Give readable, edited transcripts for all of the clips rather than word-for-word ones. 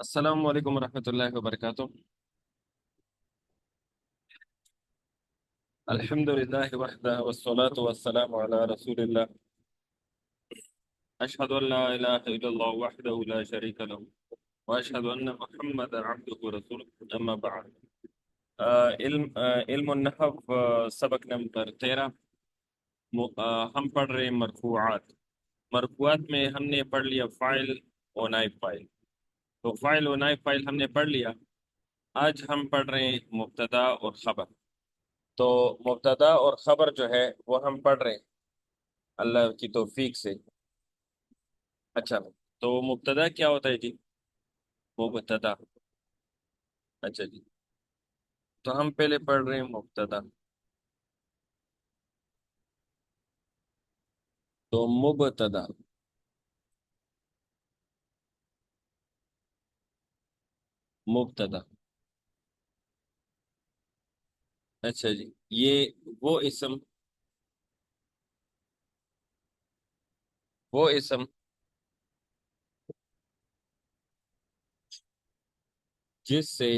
السلام علیکم ورحمۃ اللہ وبرکاتہ۔ الحمد للہ وحدہ والصلاة والسلام علی رسول اللہ۔ اشہد ان لا الہ الا اللہ وحدہ لا شریک لہ واشہد ان محمد عبدہ ورسولہ اما بعد۔ علم النحو، سبق نمبر 13۔ ہم پڑھ رہے ہیں مرفوعات۔ مرفوعات میں ہم نے پڑھ لیا فاعل و نائب فاعل، تو فاعل و نائب فاعل ہم نے پڑھ لیا۔ آج ہم پڑھ رہے ہیں مبتدا اور خبر۔ تو مبتدا اور خبر جو ہے وہ ہم پڑھ رہے ہیں اللہ کی توفیق سے۔ اچھا، تو مبتدا کیا ہوتا ہے جی؟ مبتدا، اچھا جی، تو ہم پہلے پڑھ رہے ہیں مبتدا۔ تو مبتدا، مبتدا، اچھا جی، یہ وہ اسم، وہ اسم جس سے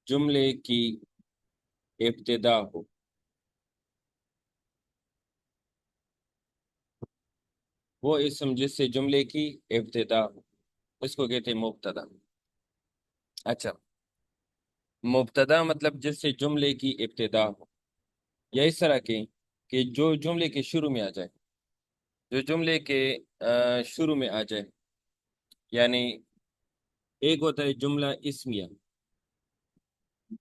جملے کی ابتدا ہو، وہ اسم جس سے جملے کی ابتدا ہو، اس کو کہتے ہیں مبتدا۔ اچھا، مبتدا مطلب جس سے جملے کی ابتدا ہو، یا اس طرح کے کہ جو جملے کے شروع میں آ جائے، جو جملے کے شروع میں آ جائے، یعنی ایک ہوتا ہے جملہ اسمیہ۔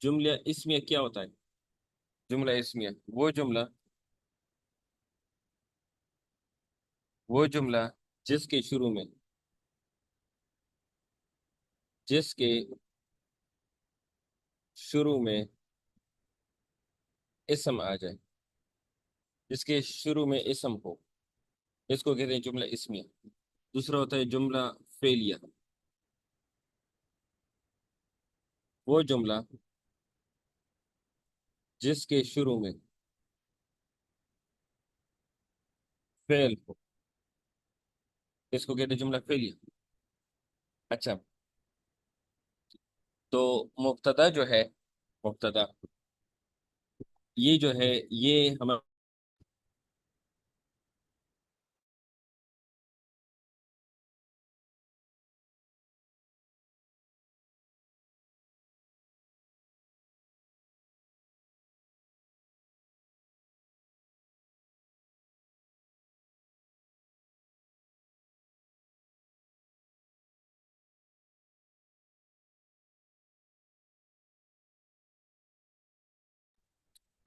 جملہ اسمیہ کیا ہوتا ہے؟ جملہ اسمیہ وہ جملہ جس کے شروع میں، جس کے شروع میں اسم آ جائے، جس کے شروع میں اسم ہو، اس کو کہتے ہیں جملہ اسمیہ۔ دوسرا ہوتا ہے جملہ فعلیہ، وہ جملہ جس کے شروع میں فعل ہو، اس کو کہتے ہیں جملہ فعلیہ۔ اچھا، تو مبتدا جو ہے، مبتدا یہ جو ہے یہ ہم،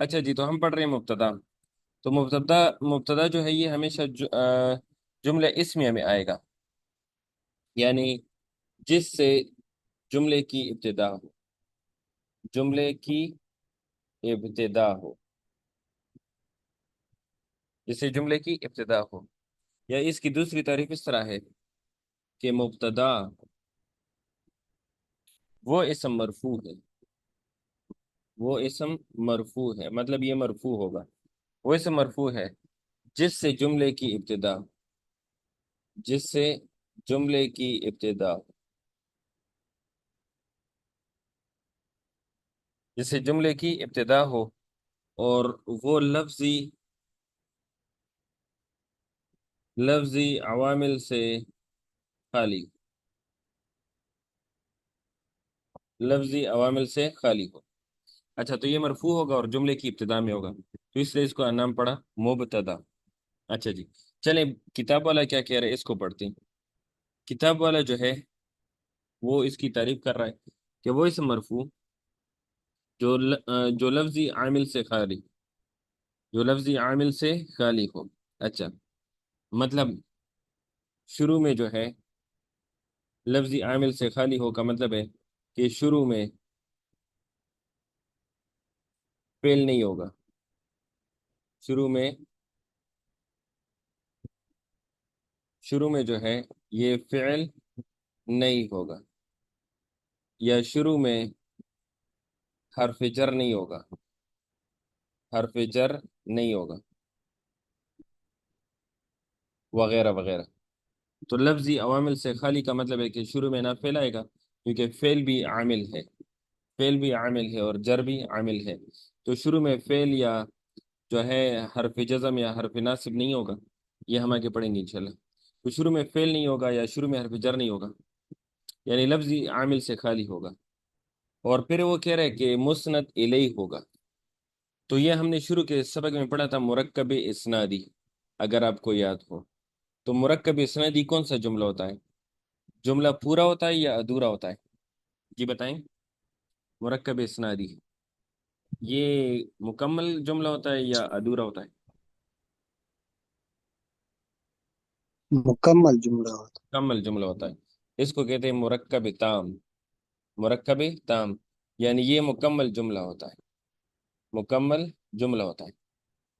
اچھا جی، تو ہم پڑھ رہے ہیں مبتدا۔ تو مبتدا جو ہے یہ ہمیشہ جملہ اسمیہ میں آئے گا، یعنی جس سے جملے کی ابتدا ہو، جملے کی ابتدا ہو، جس سے جملے کی ابتدا ہو۔ یا اس کی دوسری تعریف اس طرح ہے کہ مبتدا وہ اسم مرفوع ہے، وہ اسم مرفوع ہے، مطلب یہ مرفوع ہوگا، وہ اسم مرفوع ہے جس سے جملے کی ابتدا، جس سے جملے کی ابتدا، جس سے جملے کی ابتدا ہو، اور وہ لفظی عوامل سے خالی، لفظی عوامل سے خالی ہو۔ اچھا، تو یہ مرفوع ہوگا اور جملے کی ابتدا میں ہوگا، تو اس لیے اس کو نام پڑا مبتدا۔ اچھا جی، چلیں کتاب والا کیا کہہ رہے ہیں اس کو پڑھتے ہیں۔ کتاب والا جو ہے وہ اس کی تعریف کر رہا ہے کہ وہ اسم مرفوع جو لفظی عامل سے خالی، جو لفظی عامل سے خالی ہو۔ اچھا، مطلب شروع میں جو ہے لفظی عامل سے خالی ہو کا مطلب ہے کہ شروع میں فعل نہیں ہوگا، شروع شروع میں جو ہے یہ فعل نہیں ہوگا، یا شروع میں حرف جر نہیں ہوگا، حرف جر نہیں ہوگا، وغیرہ وغیرہ۔ تو لفظی عوامل سے خالی کا مطلب ہے کہ شروع میں نہ فعل آئے گا، کیونکہ فعل بھی عامل ہے، فعل بھی عامل ہے اور جر بھی عامل ہے۔ تو شروع میں فعل یا جو ہے حرف جزم یا حرف ناصب نہیں ہوگا، یہ ہم آگے پڑھیں گے انشاءاللہ۔ تو شروع میں فعل نہیں ہوگا یا شروع میں حرف جر نہیں ہوگا، یعنی لفظی عامل سے خالی ہوگا۔ اور پھر وہ کہہ رہے کہ مسند الیہ ہوگا۔ تو یہ ہم نے شروع کے سبق میں پڑھا تھا مرکب اسنادی، اگر آپ کو یاد ہو۔ تو مرکب اسنادی کون سا جملہ ہوتا ہے؟ جملہ پورا ہوتا ہے یا ادھورا ہوتا ہے؟ جی بتائیں۔ مرکب اسنادی یہ مکمل جملہ ہوتا ہے یا ادھورا ہوتا ہے؟ مکمل جملہ ہوتا مکمل جملہ ہوتا ہے، اس کو کہتے ہیں مرکب تام۔ مرکب تام یعنی یہ مکمل جملہ ہوتا ہے، مکمل جملہ ہوتا ہے۔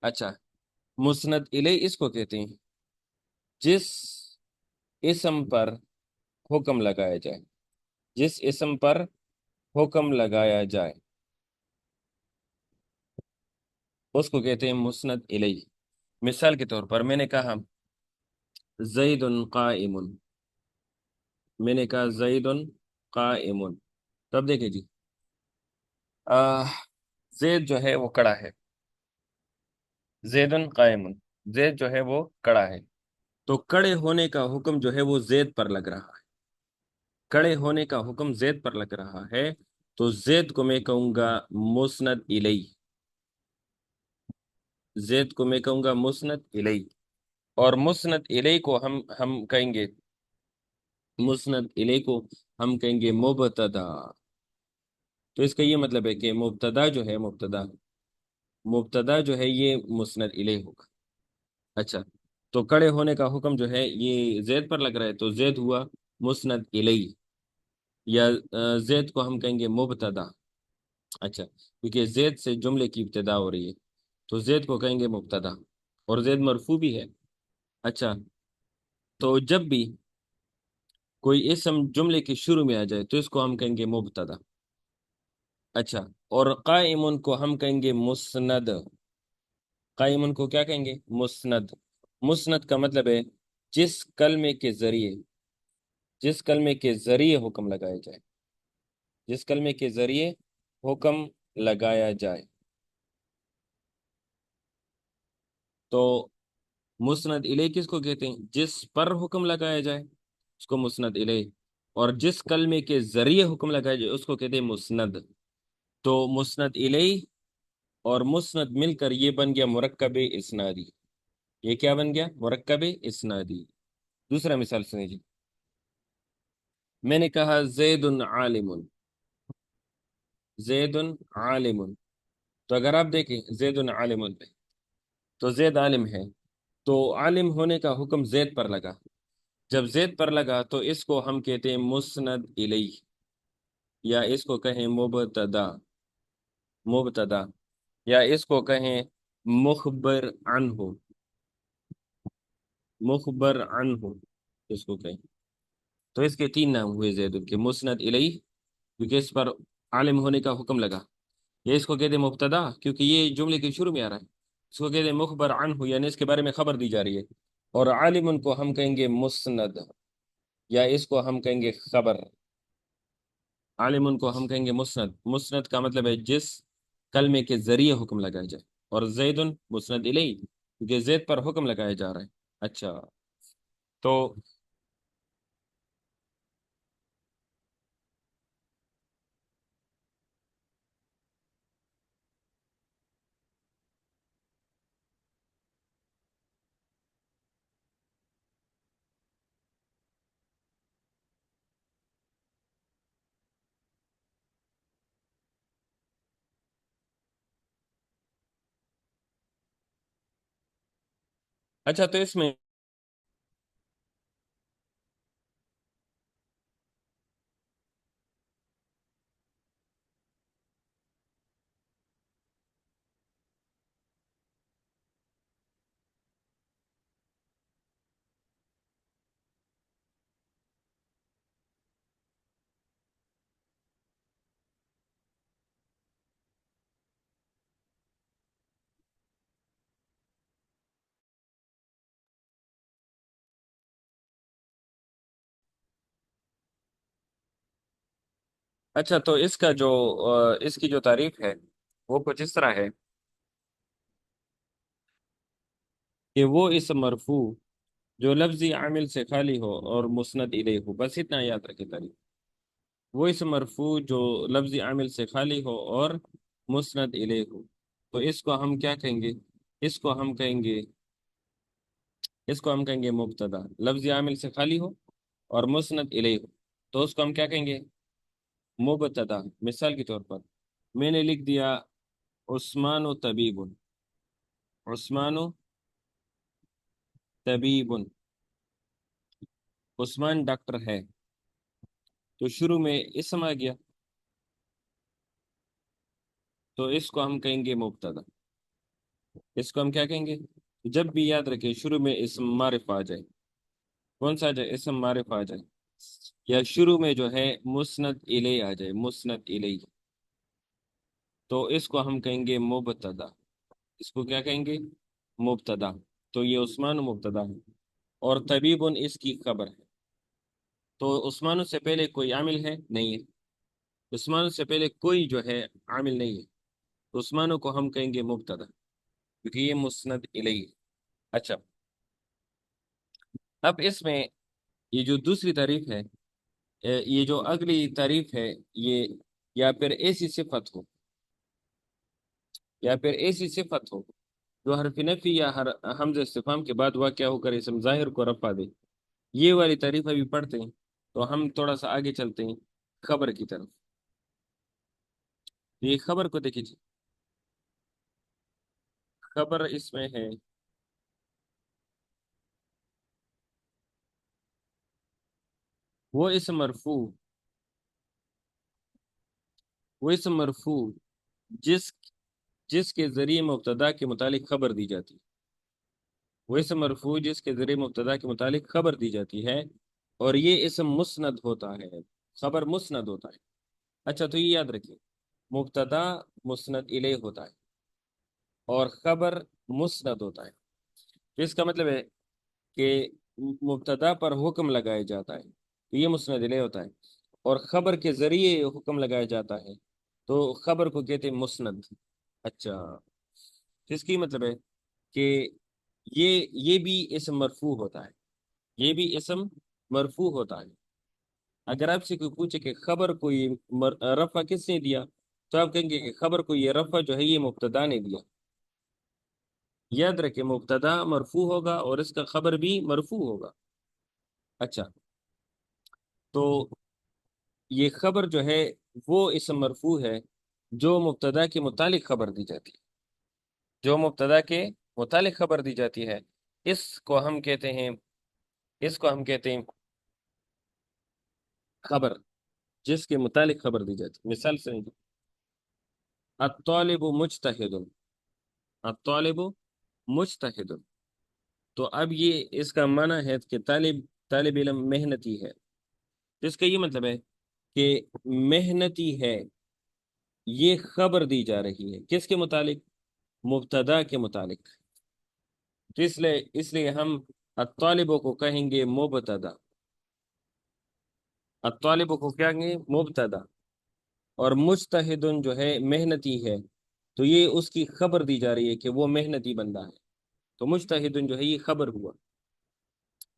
اچھا، مسند الیہ اس کو کہتے ہیں جس اسم پر حکم لگایا جائے، جس اسم پر حکم لگایا جائے اس کو کہتے ہیں مسند الیہ۔ مثال کے طور پر میں نے کہا زید قائم، میں نے کہا زید قائم، تب دیکھیں جی آہ زید جو ہے وہ کڑا ہے، زید قائم، زید جو ہے وہ کڑا ہے۔ تو کڑے ہونے کا حکم جو ہے وہ زید پر لگ رہا ہے، کڑے ہونے کا حکم زید پر لگ رہا ہے، تو زید کو میں کہوں گا مسند الیہ، زید کو میں کہوں گا مسند الیہ۔ اور مسند الیہ کو ہم کہیں گے، مسند الیہ کو ہم کہیں گے مبتدا۔ تو اس کا یہ مطلب ہے کہ مبتدا جو ہے، مبتدا جو ہے یہ مسند الیہ ہوگا۔ اچھا، تو کڑے ہونے کا حکم جو ہے یہ زید پر لگ رہا ہے، تو زید ہوا مسند الیہ، یا زید کو ہم کہیں گے مبتدا۔ اچھا، کیونکہ زید سے جملے کی ابتدا ہو رہی ہے تو زید کو کہیں گے مبتدا، اور زید مرفوع بھی ہے۔ اچھا، تو جب بھی کوئی اسم جملے کے شروع میں آ جائے تو اس کو ہم کہیں گے مبتدا۔ اچھا، اور قائمن کو ہم کہیں گے مسند، قائمن کو کیا کہیں گے؟ مسند۔ مسند کا مطلب ہے جس کلمے کے ذریعے، جس کلمے کے ذریعے حکم لگایا جائے، جس کلمے کے ذریعے حکم لگایا جائے۔ تو مسند الیہ کس کو کہتے ہیں؟ جس پر حکم لگایا جائے اس کو مسند الیہ، اور جس کلمے کے ذریعے حکم لگایا جائے اس کو کہتے ہیں مسند۔ تو مسند الیہ اور مسند مل کر یہ بن گیا مرکب اسنادی۔ یہ کیا بن گیا؟ مرکب اسنادی۔ دوسرا مثال سنیں جی، میں نے کہا زید عالم، زید عالم، تو اگر آپ دیکھیں زید عالم پہ، تو زید عالم ہے، تو عالم ہونے کا حکم زید پر لگا، جب زید پر لگا تو اس کو ہم کہتے ہیں مسند الیہ، یا اس کو کہیں مبتدا، مبتدا، یا اس کو کہیں مخبر عنہ، مخبر عنہ اس کو کہیں۔ تو اس کے تین نام ہوئے زید کے، مسند الیہ کیونکہ اس پر عالم ہونے کا حکم لگا، یہ اس کو کہتے ہیں مبتدا کیونکہ یہ جملے کے شروع میں آ رہا ہے، اس کو کہتے ہیں مخبر عنہ یعنی اس کے بارے میں خبر دی جا رہی ہے۔ اور عالم کو ہم کہیں گے مسند، یا اس کو ہم کہیں گے خبر۔ عالم کو ہم کہیں گے مسند، مسند کا مطلب ہے جس کلمے کے ذریعے حکم لگایا جائے، اور زید مسند الیہ کیونکہ زید پر حکم لگایا جا رہا ہے۔ اچھا، تو اچھا، تو اس میں اچھا، تو اس کا جو اس کی جو تعریف ہے وہ کچھ اس طرح ہے کہ وہ اسم مرفوع جو لفظی عامل سے خالی ہو اور مسند الیہ ہو، بس اتنا یاد رکھے تعریف. وہ اسم مرفوع جو لفظی عامل سے خالی ہو اور مسند الیہ ہو، تو اس کو ہم کیا کہیں گے؟ اس کو ہم کہیں گے اس کو ہم کہیں گے مبتدا. لفظی عامل سے خالی ہو اور مسند الیہ ہو تو اس کو ہم کیا کہیں گے؟ مبتدا. مثال کے طور پر میں نے لکھ دیا عثمان و طبیب. عثمان و طبیب، عثمان ڈاکٹر ہے. تو شروع میں اسم آ گیا تو اس کو ہم کہیں گے مبتدا. اس کو ہم کیا کہیں گے؟ جب بھی یاد رکھیں شروع میں اسم معرف آ جائے، کون سا آ جائے؟ اسم معرف آ جائے، یا شروع میں جو ہے مسند الیہ آ جائے، مسند الیہ، تو اس کو ہم کہیں گے مبتدا. اس کو کیا کہیں گے؟ مبتدا. تو یہ عثمان مبتدا ہے اور طبیب اس کی خبر ہے. تو عثمان سے پہلے کوئی عامل ہے؟ نہیں ہے. عثمان سے پہلے کوئی جو ہے عامل نہیں ہے، تو عثمانوں کو ہم کہیں گے مبتدا کیونکہ یہ مسند الیہ ہے. اچھا، اب اس میں یہ جو دوسری تعریف ہے، یہ جو اگلی تعریف ہے، یہ یا پھر ایسی صفت ہو، یا پھر ایسی صفت ہو جو حرف نفی یا حمز استفہام کے بعد واقع ہو کر اسم ظاہر کو رفع دے. یہ والی تعریف ابھی پڑھتے ہیں تو ہم تھوڑا سا آگے چلتے ہیں خبر کی طرف. یہ خبر کو دیکھیے جی. خبر اس میں ہے وہ اسم مرفوع، وہ اسم مرفوع جس جس کے ذریعے مبتدا کے متعلق خبر دی جاتی. وہ اسم مرفوع جس کے ذریعے مبتدا کے متعلق خبر دی جاتی ہے اور یہ اسم مسند ہوتا ہے. خبر مسند ہوتا ہے. اچھا، تو یہ یاد رکھیے مبتدا مسند الیہ ہوتا ہے اور خبر مسند ہوتا ہے. تو اس کا مطلب ہے کہ مبتدا پر حکم لگایا جاتا ہے تو یہ مسند الیہ ہوتا ہے، اور خبر کے ذریعے حکم لگایا جاتا ہے تو خبر کو کہتے ہیں مسند. اچھا، تو اس کی مطلب ہے کہ یہ بھی اسم مرفوع ہوتا ہے، یہ بھی اسم مرفوع ہوتا ہے. اگر آپ سے کوئی پوچھے کہ خبر کو یہ رفع کس نے دیا، تو آپ کہیں گے کہ خبر کو یہ رفع جو ہے یہ مبتدا نے دیا. یاد رکھیں مبتدا مرفوع ہوگا اور اس کا خبر بھی مرفوع ہوگا. اچھا، تو یہ خبر جو ہے وہ اسم مرفوع ہے جو مبتدا کے متعلق خبر دی جاتی ہے، جو مبتدا کے متعلق خبر دی جاتی ہے. اس کو ہم کہتے ہیں اس کو ہم کہتے ہیں خبر جس کے متعلق خبر دی جاتی ہے. مثال سے الطالب مجتہد، الطالب مجتہد. تو اب یہ اس کا معنی ہے کہ طالب علم محنتی ہے. جس کا یہ مطلب ہے کہ محنتی ہے، یہ خبر دی جا رہی ہے کس کے متعلق؟ مبتدا کے متعلق. تو اس لیے ہم الطالبوں کو کہیں گے مبتدا. الطالبوں کو کیا کہیں گے؟ مبتدا. اور مجتہد جو ہے محنتی ہے، تو یہ اس کی خبر دی جا رہی ہے کہ وہ محنتی بندہ ہے. تو مجتہد جو ہے یہ خبر ہوا.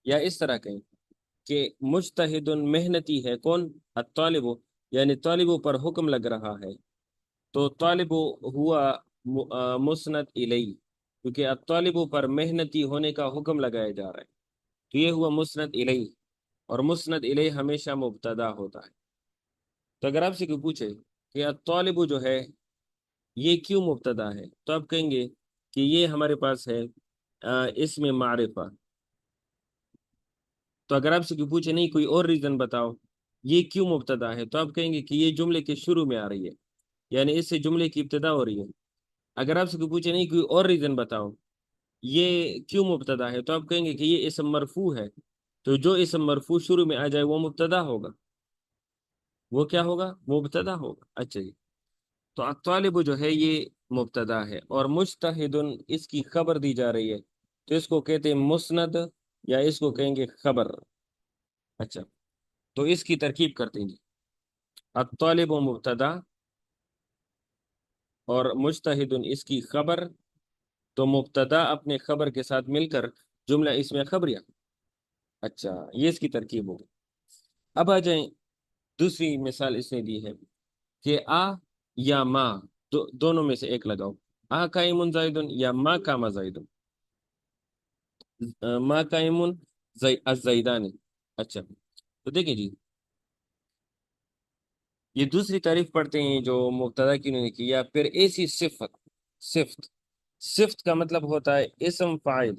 یا اس طرح کہیں کہ مجتہد محنتی ہے کون؟ الطالب، یعنی طالبوں پر حکم لگ رہا ہے تو طالب ہوا مسند الیہ، کیونکہ الطالب پر محنتی ہونے کا حکم لگایا جا رہا ہے تو یہ ہوا مسند الیہ. اور مسند الیہ ہمیشہ مبتدا ہوتا ہے. تو اگر آپ سے کوئی پوچھے کہ الطالب جو ہے یہ کیوں مبتدا ہے، تو آپ کہیں گے کہ یہ ہمارے پاس ہے اسم معرفہ. تو اگر آپ سے کوئی پوچھے نہیں کوئی اور ریزن بتاؤ یہ کیوں مبتدا ہے، تو آپ کہیں گے کہ یہ جملے کے شروع میں آ رہی ہے، یعنی اس سے جملے کی ابتدا ہو رہی ہے. اگر آپ سے کوئی پوچھے نہیں کوئی اور ریزن بتاؤ یہ کیوں مبتدا ہے، تو آپ کہیں گے کہ یہ اسم مرفوع ہے، تو جو اسم مرفوع شروع میں آ جائے وہ مبتدا ہوگا. وہ کیا ہوگا؟ مبتدا ہوگا. اچھا جی، تو الطالب جو ہے یہ مبتدا ہے اور مجتہد اس کی خبر دی جا رہی ہے تو اس کو کہتے ہیں مسند، یا اس کو کہیں گے خبر. اچھا، تو اس کی ترکیب کرتے ہیں جی. الطالب مبتدا اور مجتہد اس کی خبر، تو مبتدا اپنے خبر کے ساتھ مل کر جملہ اس میں خبریہ. اچھا، یہ اس کی ترکیب ہوگی. اب آ جائیں، دوسری مثال اس نے دی ہے کہ آ یا ما، دونوں میں سے ایک لگاؤ. آ قائم زائدن یا ما قام زائدن. ما قائم الزیدانی. اچھا، تو دیکھیں جی، یہ دوسری تعریف پڑھتے ہیں جو مبتدا کی انہوں نے کی، یا پھر ایسی صفت. صفت، صفت کا مطلب ہوتا ہے اسم فاعل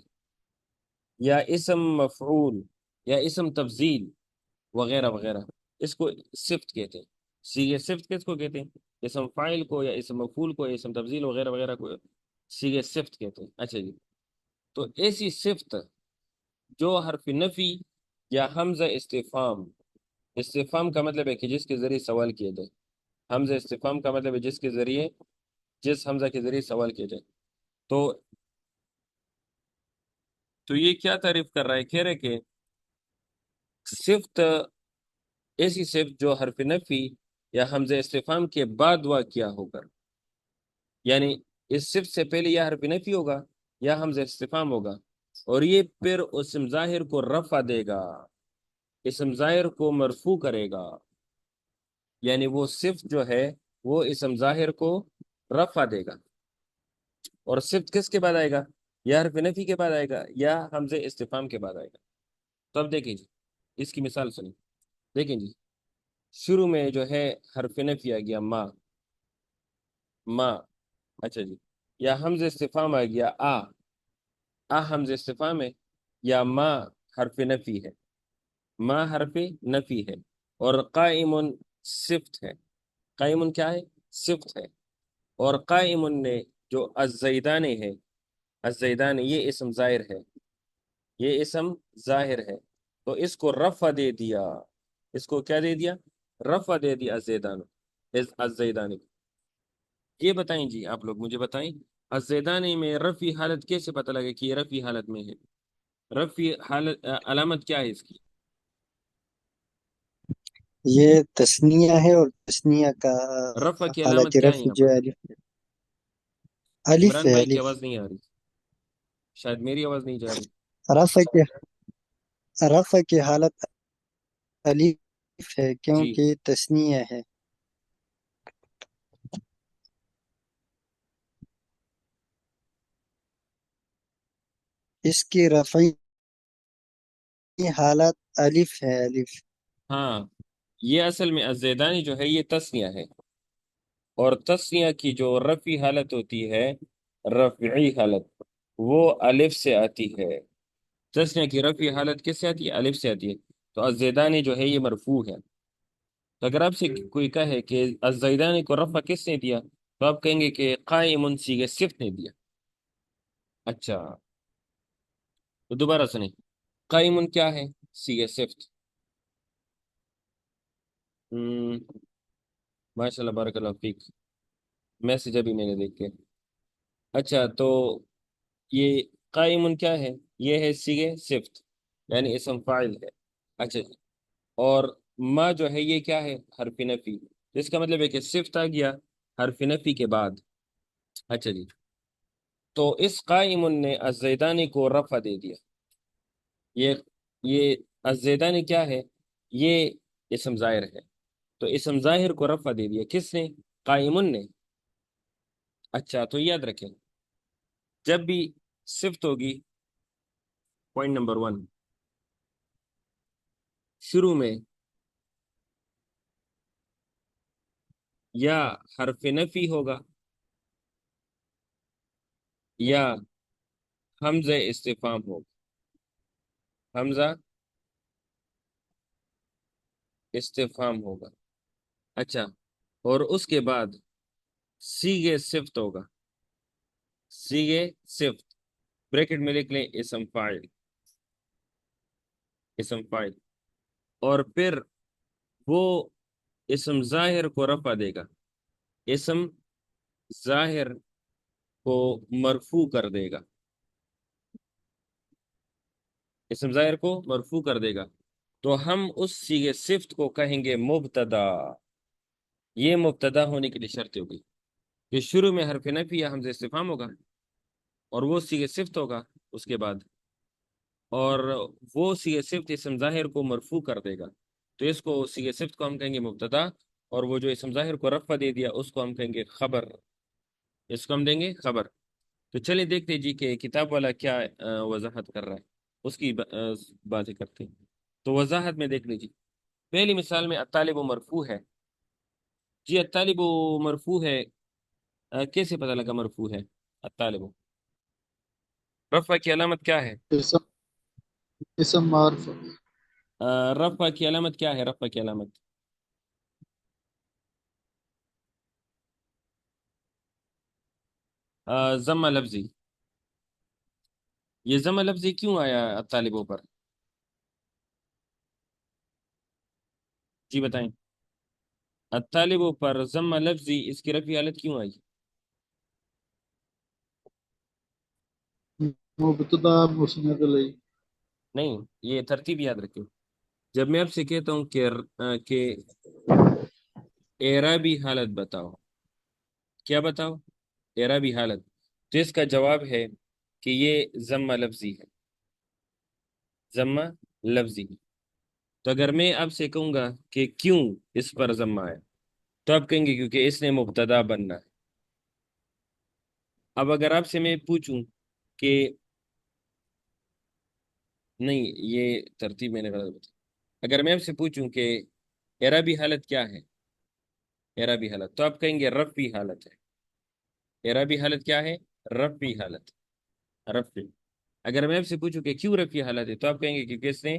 یا اسم مفعول یا اسم تفضیل وغیرہ وغیرہ. اس کو صفت کہتے ہیں. صیغہ صفت کس کو کہتے ہیں؟ اسم فاعل کو یا اسم مفعول کو یا اسم تفضیل وغیرہ وغیرہ کو صیغہ صفت کہتے ہیں. اچھا جی، تو ایسی صفت جو حرف نفی یا حمزہ استفہام. استفہام کا مطلب ہے کہ جس کے ذریعے سوال کیا جائے. حمزہ استفہام کا مطلب ہے جس حمزہ کے ذریعے سوال کیا جائے. تو یہ کیا تعریف کر رہا ہے؟ کہہ رہے کہ صفت، ایسی صفت جو حرف نفی یا حمزہ استفہام کے بعد واقع ہو کر، یعنی اس صفت سے پہلے یا حرف نفی ہوگا یا حمزہ استفہام ہوگا، اور یہ پھر اسم ظاہر کو رفع دے گا، اسم ظاہر کو مرفوع کرے گا. یعنی وہ صفت جو ہے وہ اسم ظاہر کو رفع دے گا. اور صفت کس کے بعد آئے گا؟ یا حرف نفی کے بعد آئے گا یا حمزہ استفہام کے بعد آئے گا. تو اب دیکھیں جی، اس کی مثال سنیں. دیکھیں جی، شروع میں جو ہے حرف نفی آ گیا ما. ما، اچھا جی، یا حمزہ استفہام آ گیا حمزہ استفہام ہے، یا ما حرف نفی ہے. ما حرف نفی ہے، اور قائم صفت ہے. قائم کیا ہے؟ صفت ہے. اور قائم نے جو الزیدانی ہے، الزیدانی یہ اسم ظاہر ہے، یہ اسم ظاہر ہے. تو اس کو رفع دے دیا. اس کو کیا دے دیا؟ رفع دے دیا الزیدانی. یہ بتائیں جی، آپ لوگ مجھے بتائیں، الزیدانی میں رفع حالت کیسے پتہ لگے کہ یہ رفع حالت میں ہے؟ رفع حالت علامت کیا ہے اس کی؟ یہ تسنیہ ہے، اور تسنیہ کا رفع کی حالت علامت کیا ہے رفع یہاں جو پر؟ ہے الف عمران ہے، بھائی کی الف. آواز نہیں آ رہی، شاید میری آواز نہیں جا رہی. رفع کے رفع کی حالت الف ہے جی کیونکہ تسنیہ ہے. اس کی رفعی حالت الف ہے، الف. ہاں، یہ اصل میں الزیدانی جو ہے یہ تسنیہ ہے، اور تسنیہ کی جو رفعی حالت ہوتی ہے، رفعی حالت، وہ الف سے آتی ہے. تسنیہ کی رفعی حالت کس سے آتی ہے؟ الف سے آتی ہے. تو الزیدانی جو ہے یہ مرفوع ہے. تو اگر آپ سے کوئی کہے کہ الزیدانی کو رفع کس نے دیا، تو آپ کہیں گے کہ قائم صیغہ صفت نے دیا. اچھا، تو دوبارہ سنیں، قائم کیا ہے؟ صیغہ صفت. ماشاء اللہ، بارک اللہ فیک. میسج ابھی میں نے دیکھ کے. اچھا، تو یہ قائم کیا ہے؟ یہ ہے صیغہ صفت، یعنی اسم فاعل ہے. اچھا جی، اور ما جو ہے یہ کیا ہے؟ حرف نفی. اس کا مطلب ہے کہ صفت آ گیا حرف نفی کے بعد. اچھا جی، تو اس قائم نے الزیدانی کو رفع دے دیا. یہ الزیدانی کیا ہے؟ یہ اسم ظاہر ہے. تو اسم ظاہر کو رفع دے دیا کس نے؟ قائم نے. اچھا، تو یاد رکھیں، جب بھی صفت ہوگی، پوائنٹ نمبر 1، شروع میں یا حرف نفی ہوگا یا حمزہ استفہام ہوگا. حمزہ استفہام ہوگا. اچھا، اور اس کے بعد صیغہ صفت ہوگا. صیغہ صفت، بریکٹ میں لکھ لیں اسم فاعل. اسم فاعل، اور پھر وہ اسم ظاہر کو رفع دے گا، اسم ظاہر کو مرفوع کر دے گا، اسم ظاہر کو مرفوع کر دے گا. تو ہم اس صیغہ صفت کو کہیں گے مبتدا. یہ مبتدا ہونے کے لیے شرط ہوگی کہ شروع میں حرف نفی یا حمزہ استفہام ہوگا، اور وہ صیغہ صفت ہوگا اس کے بعد، اور وہ صیغہ صفت اسم ظاہر کو مرفوع کر دے گا، تو اس کو صیغہ صفت کو ہم کہیں گے مبتدا، اور وہ جو اسم ظاہر کو رفع دے دیا اس کو ہم کہیں گے خبر، اس کو ہم دیں گے خبر۔ تو چلیے دیکھتے جی کہ کتاب والا کیا وضاحت کر رہا ہے، اس کی باتیں کرتے ہیں۔ تو وضاحت میں دیکھ لیجیے، پہلی مثال میں الطالب مرفوع ہے۔ جی الطالب مرفوع ہے، کیسے پتہ لگا مرفوع ہے الطالب؟ رفع کی علامت کیا ہے؟ اسم اسم معرفہ رفع کی علامت کیا ہے؟ رفع کی علامت ضمہ لفظی۔ یہ ضمہ لفظی کیوں آیا الطالبوں پر؟ جی بتائیں، الطالبوں پر ضمہ لفظی اس کی رفعی حالت کیوں آئی؟ مبتدا مسند علیہ۔ نہیں، یہ ترتیب یاد رکھیں۔ جب میں آپ سے کہتا ہوں کہ اعرابی حالت بتاؤ، کیا بتاؤ؟ اعرابی حالت، تو اس کا جواب ہے کہ یہ ضمہ لفظی ہے، ضمہ لفظی۔ تو اگر میں آپ سے کہوں گا کہ کیوں اس پر ضمہ ہے، تو آپ کہیں گے کیونکہ اس نے مبتدا بننا ہے۔ اب اگر آپ سے میں پوچھوں کہ نہیں، یہ ترتیب میں نے غلط بتائی، اگر میں آپ سے پوچھوں کہ اعرابی حالت کیا ہے، اعرابی حالت، تو آپ کہیں گے رفعی حالت ہے۔ اعرابی حالت کیا ہے؟ رفعی حالت، رفعی۔ اگر میں آپ سے پوچھوں کہ کیوں رفعی حالت ہے، تو آپ کہیں گے کیونکہ اس نے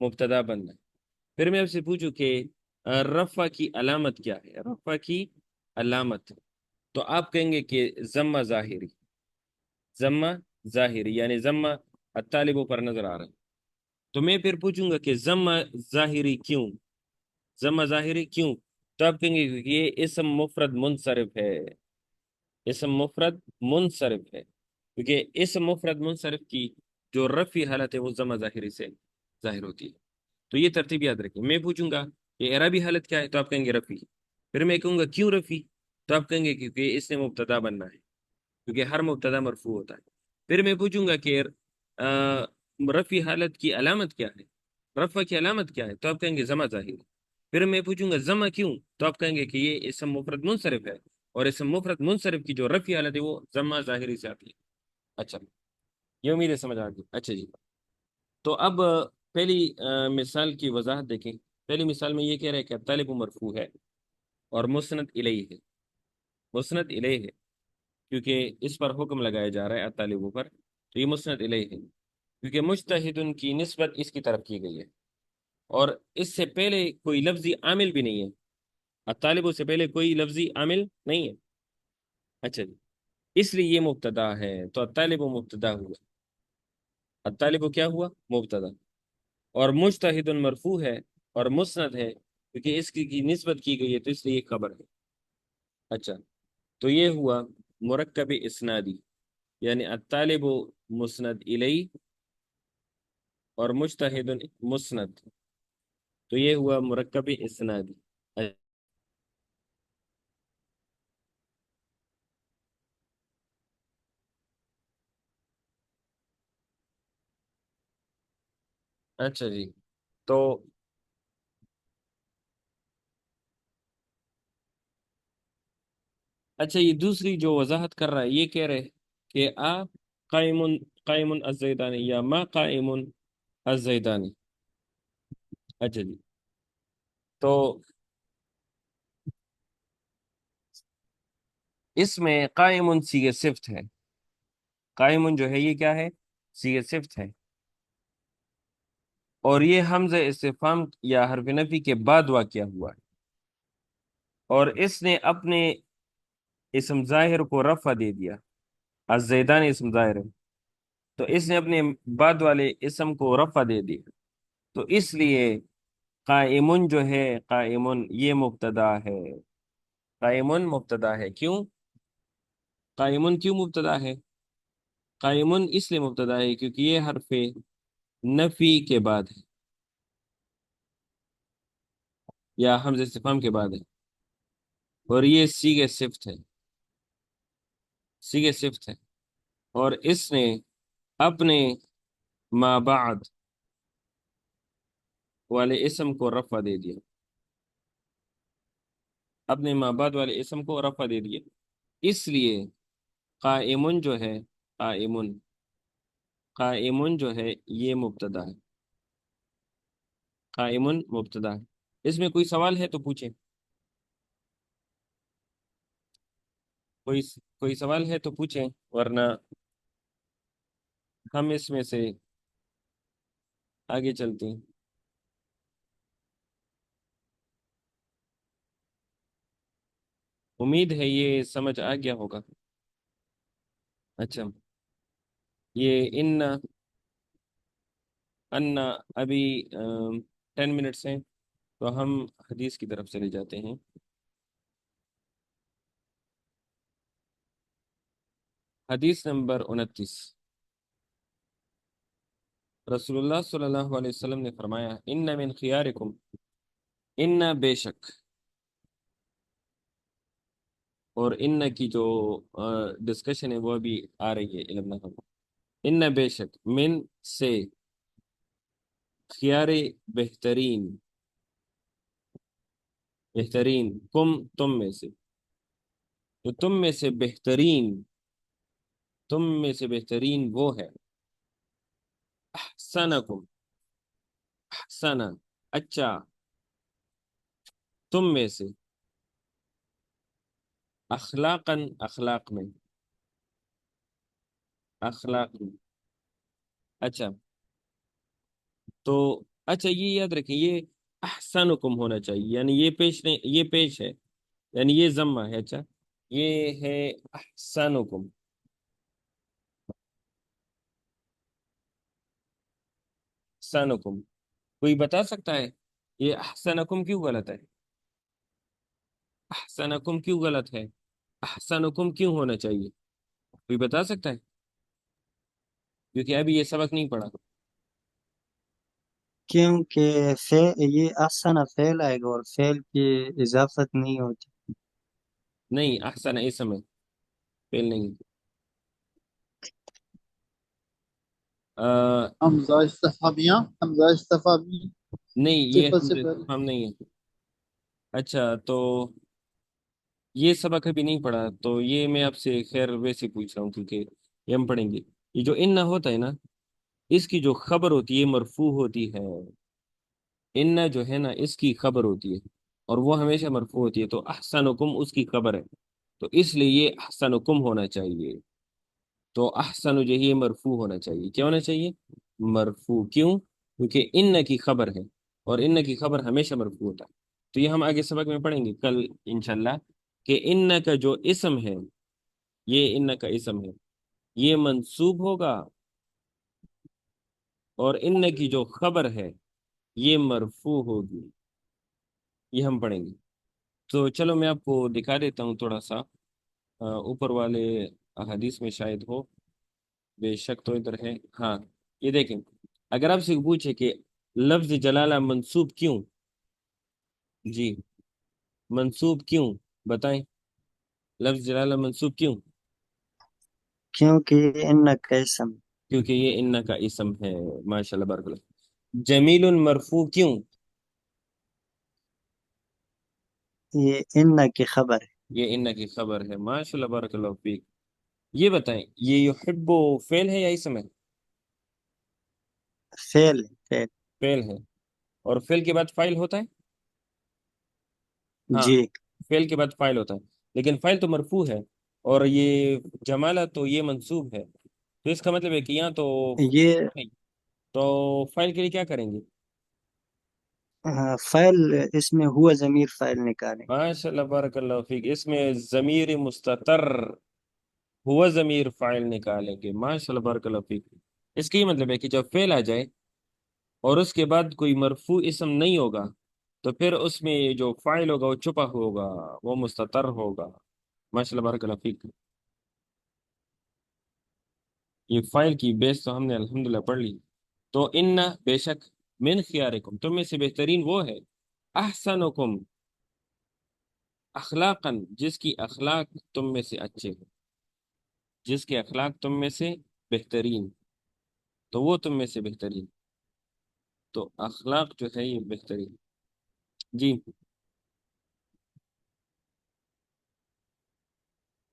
مبتدا بننا ہے۔ پھر میں آپ سے پوچھوں کہ رفع کی علامت کیا ہے، رفع کی علامت، تو آپ کہیں گے کہ ضمہ ظاہری، ضمہ ظاہری، یعنی ضمہ الطالبوں پر نظر آ رہا ہے۔ تو میں پھر پوچھوں گا کہ ضمہ ظاہری کیوں، ضمہ ظاہری کیوں، تو آپ کہیں گے کیونکہ یہ اسم مفرد منصرف ہے، اسم مفرد منصرف ہے، کیونکہ اسم مفرد منصرف کی جو رفعی حالت ہے وہ ضمہ ظاہری سے ظاہر ہوتی ہے۔ تو یہ ترتیب یاد رکھیں۔ میں پوچھوں گا کہ اعرابی حالت کیا ہے، تو آپ کہیں گے رفعی۔ پھر میں کہوں گا کیوں رفعی، تو آپ کہیں گے کیونکہ اس نے مبتدا بننا ہے، کیونکہ ہر مبتدا مرفوع ہوتا ہے۔ پھر میں پوچھوں گا کہ رفعی حالت کی علامت کیا ہے، رفع کی علامت کیا ہے، تو آپ کہیں گے ضمہ ظاہری۔ پھر میں پوچھوں گا ضمہ کیوں، تو آپ کہیں گے کہ یہ اسم مفرد منصرف ہے، اور اسم مفرد منصرف کی جو رفعی حالت ہے وہ ضمہ ظاہری سے آتی ہے۔ اچھا، یہ امید ہے سمجھ آ گئی۔ اچھا جی، تو اب پہلی مثال کی وضاحت دیکھیں۔ پہلی مثال میں یہ کہہ رہے ہیں کہ الطالب مرفوع ہے اور مسند الیہ ہے، مسند الیہ ہے، کیونکہ اس پر حکم لگایا جا رہا ہے الطالبوں پر، تو یہ مسند الیہ ہے کیونکہ مجتہد کی نسبت اس کی طرف کی گئی ہے، اور اس سے پہلے کوئی لفظی عامل بھی نہیں ہے، الطالبوں سے پہلے کوئی لفظی عامل نہیں ہے۔ اچھا جی، اس لیے یہ مبتدا ہے، تو الطالب مبتدا ہوا، الطالب کیا ہوا؟ مبتدا، اور مجتہد مرفوع ہے اور مسند ہے کیونکہ اس کی نسبت کی گئی ہے، تو اس لیے یہ خبر ہے۔ اچھا، تو یہ ہوا مرکب اسنادی، یعنی الطالب مسند الی اور مجتہد مسند، تو یہ ہوا مرکب اسنادی۔ اچھا جی، تو اچھا، یہ دوسری جو وضاحت کر رہا ہے یہ کہہ رہے کہ قائم، قائم الزیدانی یا ما قائم الزیدانی۔ اچھا جی، تو اس میں قائم صیغہ صفت ہے، قائم جو ہے یہ کیا ہے؟ صیغہ صفت ہے، اور یہ حمزہ استفہام یا حرف نفی کے بعد واقع ہوا ہے، اور اس نے اپنے اسم ظاہر کو رفع دے دیا، الزیدانی اسم ظاہر ہے، تو اس نے اپنے بعد والے اسم کو رفع دے دیا، تو اس لیے قائمن جو ہے، قائمن یہ مبتدا ہے، قائمن مبتدا ہے۔ کیوں قائمن کیوں مبتدا ہے؟ قائمن اس لیے مبتدا ہے کیونکہ یہ حرف نفی کے بعد ہے یا حمزہ استفہام کے بعد ہے، اور یہ سیغہ صفت ہے، سیغہ صفت ہے، اور اس نے اپنے ما بعد والے اسم کو رفع دے دیا، اپنے ما بعد والے اسم کو رفع دے دیا، اس لیے قائمن جو ہے، قائمن، قائمن جو ہے یہ مبتدا ہے، قائمن مبتدا ہے۔ اس میں کوئی سوال ہے تو پوچھیں، کوئی کوئی سوال ہے تو پوچھیں، ورنہ ہم اس میں سے آگے چلتے ہیں۔ امید ہے یہ سمجھ آ گیا ہوگا۔ اچھا، یہ ان ابھی 10 منٹس ہیں، تو ہم حدیث کی طرف چلے جاتے ہیں۔ حدیث نمبر 29، رسول اللہ صلی اللہ علیہ وسلم نے فرمایا، ان من خیارکم، ان بے شک، اور ان کی جو ڈسکشن ہے وہ ابھی آ رہی ہے علم نحو، ان بے شک، من سے، خیار بہترین، بہترین، کم تم میں سے، تو تم میں سے بہترین، تم میں سے بہترین وہ ہے، احسنکم، احسن، اچھا، تم میں سے، اخلاقاً، اخلاق میں، اخلاق میں، اچھا، تو اچھا یہ یاد رکھیں، یہ احسنکم ہونا چاہیے، یعنی یہ پیش نہیں، یہ پیش ہے، یعنی یہ ضمہ ہے، اچھا، یہ ہے احسنکم، احسنکم، کوئی بتا سکتا ہے یہ احسنکم کیوں غلط ہے؟ احسنکم کیوں غلط ہے؟ احسنکم کیوں ہونا چاہیے؟ کوئی بتا سکتا ہے؟ کیونکہ ابھی یہ سبق نہیں پڑھا۔ کیونکہ یہ احسن فعل آئے گا اور فعل کی اضافت نہیں ہوتی۔ نہیں، احسن اسم ہے، فعل نہیں۔ حمزہ استفہامیہ، حمزہ استفہامی نہیں، یہ صفت سے ہم پہلے۔ ہم نہیں ہے۔ اچھا، تو یہ سبق ابھی نہیں پڑھا، تو یہ میں آپ سے خیر ویسے پوچھ رہا ہوں، کیونکہ یہ ہم پڑھیں گے۔ یہ جو ان ہوتا ہے نا، اس کی جو خبر ہوتی ہے مرفوع ہوتی ہے، ان جو ہے نا اس کی خبر ہوتی ہے، اور وہ ہمیشہ مرفوع ہوتی ہے، تو احسنکم اس کی خبر ہے، تو اس لیے یہ احسنکم ہونا چاہیے، تو احسن جو ہے یہ مرفوع ہونا چاہیے، کیا ہونا چاہیے؟ مرفوع، کیوں؟ کیونکہ ان کی خبر ہے، اور ان کی خبر ہمیشہ مرفوع ہوتا ہے، تو یہ ہم آگے سبق میں پڑھیں گے کل انشاءاللہ، کہ ان کا جو اسم ہے، یہ ان کا اسم ہے، یہ منصوب ہوگا، اور ان کی جو خبر ہے یہ مرفوع ہوگی، یہ ہم پڑھیں گے۔ تو چلو میں آپ کو دکھا دیتا ہوں تھوڑا سا، اوپر والے حدیث میں شاید ہو، بے شک تو ادھر ہے، ہاں، یہ دیکھیں، اگر آپ سے پوچھے کہ لفظ جلالہ منصوب کیوں، جی، منصوب کیوں، بتائیں، لفظ جلالہ منصوب کیوں؟ کیونکہ یہ ان کا اسم، کیونکہ یہ ان کا اسم ہے، ماشاء اللہ، بارک اللہ۔ جمیل مرفوع کیوں؟ یہ ان کی خبر ہے، یہ ان کی خبر ہے، ماشاء اللہ، بارک اللہ فیک۔ یہ بتائیں، یہ یحب فعل ہے یا اسم ہے؟ فعل ہے، فعل، فعل ہے، اور فعل کے بعد فاعل ہوتا ہے، ہاں، جی، فعل کے بعد فاعل ہوتا ہے، لیکن فاعل تو مرفوع ہے، اور یہ جمالہ تو یہ منصوب ہے، تو اس کا مطلب ہے کہ یہاں تو یہ نہیں، تو فاعل کے لیے کیا کریں گے؟ فعل، اس میں ہوا ضمیر فعل نکالیں۔ ماشاء اللہ، بارک اللہ فیک، اس میں ضمیر مستتر، ہوا ضمیر فاعل نکالیں گے، ماشاء اللہ، بارک اللہ فیک۔ اس کا یہ مطلب ہے کہ جب فعل آ جائے اور اس کے بعد کوئی مرفوع اسم نہیں ہوگا، تو پھر اس میں جو فاعل ہوگا وہ چھپا ہوگا، وہ مستتر ہوگا، ماشاء اللہ، بارک اللہ فیک۔ یہ فاعل کی بیس تو ہم نے الحمدللہ پڑھ لی۔ تو ان بے شک، من خیارکم، تم میں سے بہترین وہ ہے، احسنکم، اخلاقاً جس کی اخلاق تم میں سے اچھے ہو، جس کے اخلاق تم میں سے بہترین، تو وہ تم میں سے بہترین، تو اخلاق جو ہے یہ بہترین. جی.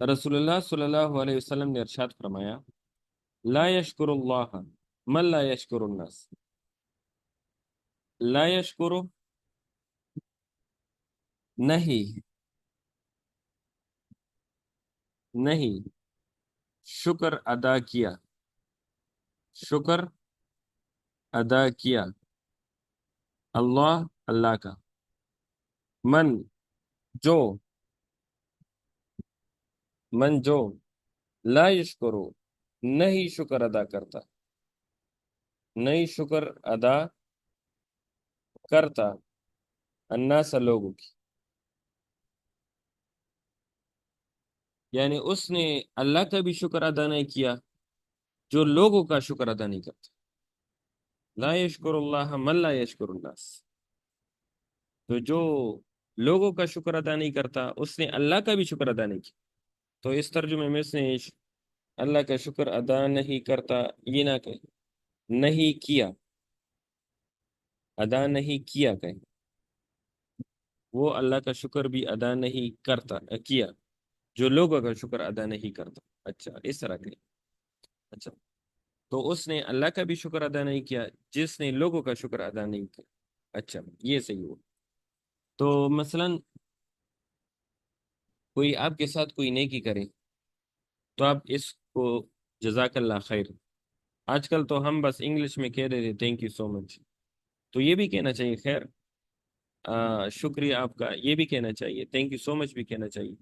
رسول اللہ صلی اللہ علیہ وسلم نے ارشاد فرمایا، لا یشکر اللہ من لا یشکر الناس. لا یشکر، نہیں، نہیں شکر ادا کیا، شکر ادا کیا اللہ، اللہ کا، من، جو، من جو، لا یشکرو، نہیں شکر ادا کرتا، نہیں شکر ادا کرتا الناس لوگوں کی. یعنی اس نے اللہ کا بھی شکر ادا نہیں کیا جو لوگوں کا شکر ادا نہیں کرتا. لا یشکر اللہ من لا یشکر الناس، تو جو لوگوں کا شکر ادا نہیں کرتا اس نے اللہ کا بھی شکر ادا نہیں کیا. تو اس ترجمے میں اس نے اللہ کا شکر ادا نہیں کرتا یہ نہ کہے، نہیں کیا، ادا نہیں کیا کہیں، وہ اللہ کا شکر بھی ادا نہیں کرتا کیا جو لوگوں کا شکر ادا نہیں کرتا. اچھا اس طرح کہیں. اچھا تو اس نے اللہ کا بھی شکر ادا نہیں کیا جس نے لوگوں کا شکر ادا نہیں کیا. اچھا یہ صحیح ہو. تو مثلا کوئی آپ کے ساتھ کوئی نیکی کرے تو آپ اس کو جزاک اللہ خیر. آج کل تو ہم بس انگلش میں کہہ رہے تھے تھینک یو سو مچ، تو یہ بھی کہنا چاہیے خیر، شکریہ آپ کا یہ بھی کہنا چاہیے، تھینک یو سو مچ بھی کہنا چاہیے،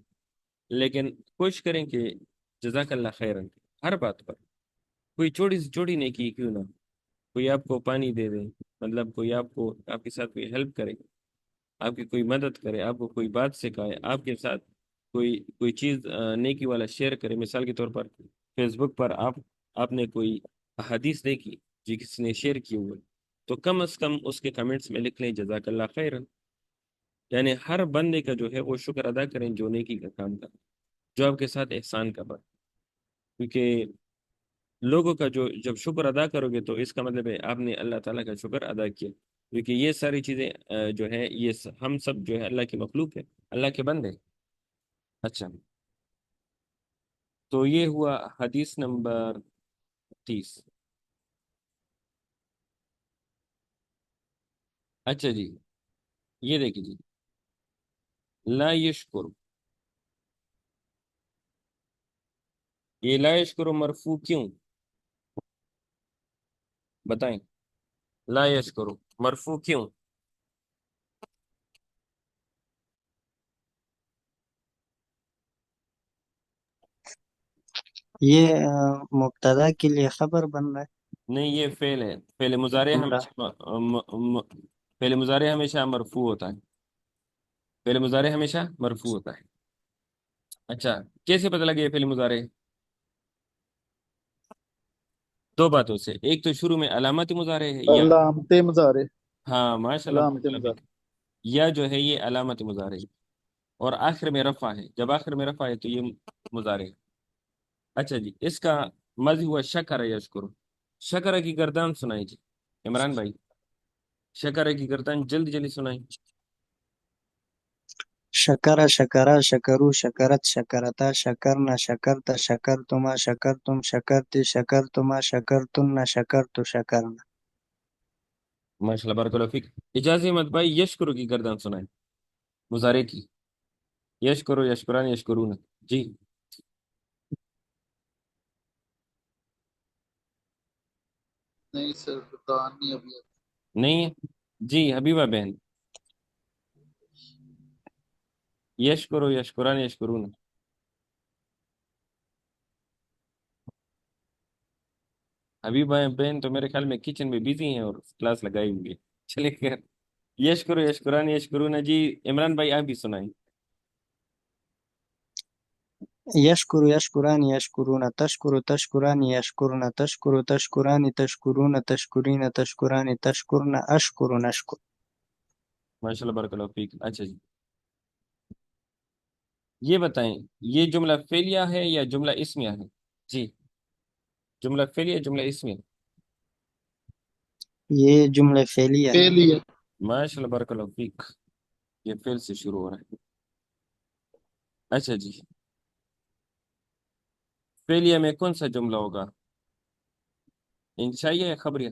لیکن کوشش کریں کہ جزاک اللہ خیرن ہر بات پر. کوئی چھوٹی سے چھوٹی نیکی کیوں نہ، کوئی آپ کو پانی دے دے، مطلب کوئی آپ کو آپ کے ساتھ کوئی ہیلپ کرے، آپ کی کوئی مدد کرے، آپ کو کوئی بات سکھائے، آپ کے ساتھ کوئی چیز نیکی والا شیئر کرے. مثال کے طور پر فیس بک پر آپ نے کوئی حدیث دیکھی جو کسی نے شیئر کی ہوئی، تو کم از کم اس کے کمنٹس میں لکھ لیں جزاک اللہ خیرن. یعنی ہر بندے کا جو ہے وہ شکر ادا کریں جو نیکی کا کام کرے، جو آپ کے ساتھ احسان کا بات. کیونکہ لوگوں کا جب شکر ادا کرو گے تو اس کا مطلب ہے آپ نے اللہ تعالیٰ کا شکر ادا کیا. کیونکہ یہ ساری چیزیں جو ہے یہ ہم سب جو ہے اللہ کی مخلوق ہے، اللہ کے بندے. اچھا تو یہ ہوا حدیث نمبر 30. اچھا جی یہ دیکھیے جی، لا یشکر، یہ لا یشکر مرفوع کیوں بتائیں؟ لا یشکر مرفوع کیوں؟ یہ مبتدا کے لیے خبر بن رہا ہے. نہیں یہ فعل ہے، فعل مضارع جملہ. ہمیشہ فعل مضارع ہمیشہ مرفوع ہوتا ہے، فعل مضارع ہمیشہ مرفوع ہوتا ہے. اچھا کیسے پتہ لگے یہ فعل مضارع؟ دو باتوں سے، ایک تو شروع میں علامت مضارع ہے یا، علامت مضارع، ہاں ماشاء اللہ علامت بارک اللہ فیک، مضارع. یا جو ہے یہ علامت مضارع ہے، اور آخر میں رفع ہے، جب آخر میں رفع ہے تو یہ مضارع ہے. اچھا جی اس کا ماضی ہوا شکر یشکر. شکر کی گردان سنائی جی عمران بھائی، شکر کی گردان جلدی جلدی سنائی. شکر شکرا شکرو شکرت شکرتا شکرنا شکرتا شکرتما شکرتم شکرتی شکرتما شکرتن شکرتو شکرنا. ماشاء اللہ بارک اللہ فیک. اجازت احمد بھائی یشکر کی گردان سنائیں، مضارع کی. یشکرو یشکران یشکرون. جی نہیں سر بتا نہیں ابھی. نہیں ہے جی حبیبہ بہن، یشکرو یشکران یشکرون. حبیبہ بہن تو میرے خیال میں کچن میں بزی ہیں اور کلاس لگائی ہوئی ہے. چلے خیر، یشکرو یشکران یشکرون. جی عمران بھائی آپ بھی سنائیں. یشکر یشکران یشکرون تشکر تشکران یشکرن تشکر تشکران تشکرون تشکرین تشکران تشکرن اشکر نشکر. ماشاء اللہ بارک اللہ فیک. اچھا جی یہ بتائیں، یہ جملہ فعلیہ ہے یا جملہ اسمیہ ہے؟ جی، جملہ فعلیہ جملہ اسمیہ؟ یہ جملہ فعلیہ ہے۔ فعل ہی ہے۔ ماشاء اللہ، بارک اللہ فیک، یہ فعل سے شروع ہو رہا ہے۔ اچھا جی، فعلیہ میں کون سا جملہ ہوگا؟ انشائیہ یا خبریہ؟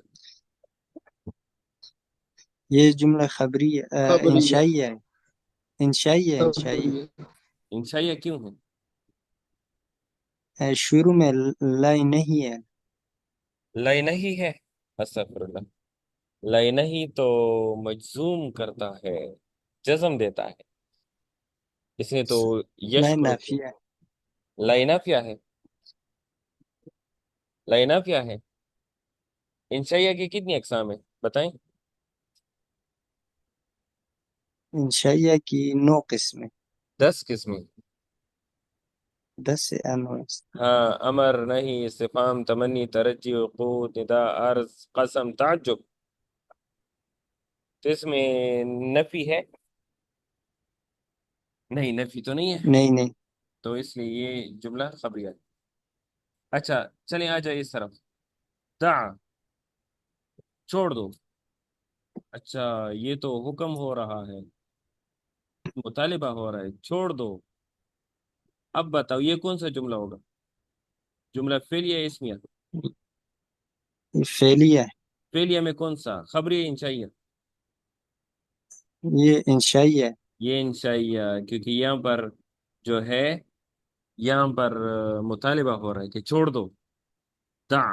یہ جملہ خبری خبری ہے۔ انشائیہ ہے۔ انشائیہ انشائیہ خبری ہے۔ انشائیہ کیوں ہے؟ شروع میں لائے نہیں ہے۔ لائے نہیں ہے؟ استغفر اللہ، لائے نہیں تو مجزوم کرتا ہے، جزم دیتا ہے، اس نے تو لائے یشکر کو۔ نافیہ ہے۔ لائے نافیہ ہے؟ لائے نافیہ ہے؟ انشائیہ کی کتنی اقسام ہیں بتائیں؟ انشائیہ کی 9 قسمیں، 10 قسمیں؟ 10 سے انواع۔ ہاں، امر، نہیں، استفہام، تمنی، ترجی، وقوع، نداء، عرض، قسم، تعجب۔ تو اس میں نفی ہے؟ نہیں، نفی تو نہیں ہے، نہیں نہیں، تو اس لیے یہ جملہ خبریہ ہے۔ اچھا، چلیں آ جائے اس طرف، دعا، چھوڑ دو۔ اچھا، یہ تو حکم ہو رہا ہے، مطالبہ ہو رہا ہے، چھوڑ دو۔ اب بتاؤ یہ کون سا جملہ ہوگا؟ جملہ فعلیہ یا اسمیہ؟ یہ فعلیہ ہے۔ فعلیہ میں کون سا، خبریہ انشائیہ؟ یہ انشائیہ ہے۔ یہ انشائیہ، کیونکہ یہاں پر جو ہے، یہاں پر مطالبہ ہو رہا ہے کہ چھوڑ دو، دع،